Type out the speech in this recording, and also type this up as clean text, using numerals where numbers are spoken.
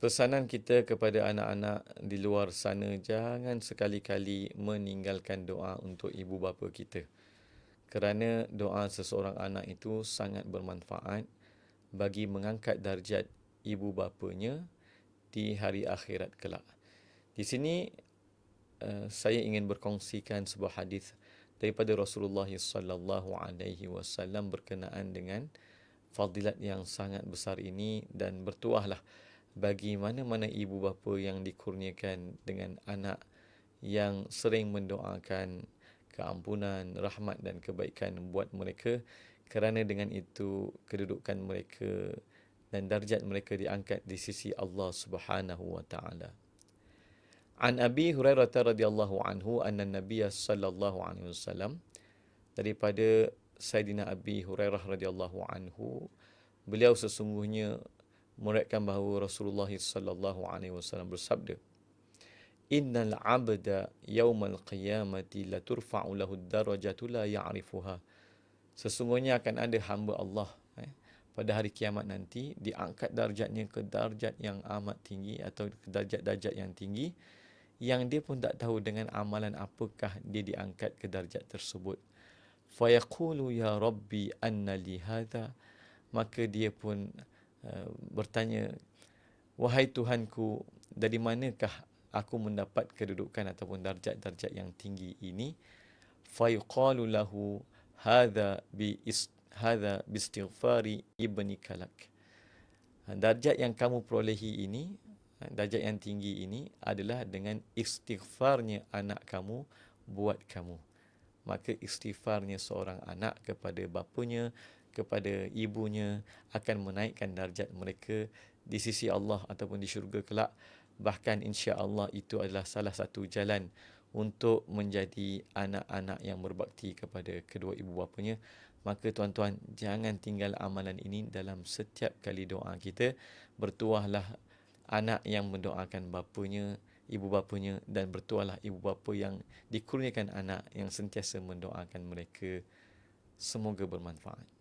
Pesanan kita kepada anak-anak di luar sana, jangan sekali-kali meninggalkan doa untuk ibu bapa kita. Kerana doa seseorang anak itu sangat bermanfaat bagi mengangkat darjat ibu bapanya di hari akhirat kelak. Di sini saya ingin berkongsikan sebuah hadis daripada Rasulullah sallallahu alaihi wasallam berkenaan dengan fadilat yang sangat besar ini, dan bertuahlah bagi mana-mana ibu bapa yang dikurniakan dengan anak yang sering mendoakan keampunan, rahmat dan kebaikan buat mereka, kerana dengan itu kedudukan mereka dan darjat mereka diangkat di sisi Allah Subhanahu wa taala. An Abi Hurairah radhiyallahu anhu anna Nabiy sallallahu alaihi wasallam, daripada Saidina Abi Hurairah radhiyallahu anhu, beliau sesungguhnya meriwayatkan bahawa Rasulullah sallallahu alaihi wasallam bersabda, Innal 'abda yaumal qiyamati la turfa'u lahu ad-darajatu la ya'rifuha. Sesungguhnya akan ada hamba Allah pada hari kiamat nanti, diangkat darjatnya ke darjat yang amat tinggi atau ke darjat-darjat yang tinggi yang dia pun tak tahu dengan amalan apakah dia diangkat ke darjat tersebut. Fa yaqulu ya rabbi anna li hadha, maka dia pun bertanya, wahai Tuhanku, dari manakah aku mendapat kedudukan ataupun darjat-darjat yang tinggi ini? Fa yuqalu lahu hadha bi istighfari ibnika lak. Darjat yang kamu perolehi ini, darjat yang tinggi ini adalah dengan istighfarnya anak kamu buat kamu. Maka istighfarnya seorang anak kepada bapanya, kepada ibunya akan menaikkan darjat mereka di sisi Allah ataupun di syurga kelak. Bahkan insya-Allah itu adalah salah satu jalan untuk menjadi anak-anak yang berbakti kepada kedua ibu bapanya. Maka tuan-tuan, jangan tinggal amalan ini dalam setiap kali doa kita. Bertuahlah anak yang mendoakan bapanya, ibu bapanya, dan bertuahlah ibu bapa yang dikurniakan anak yang sentiasa mendoakan mereka. Semoga bermanfaat.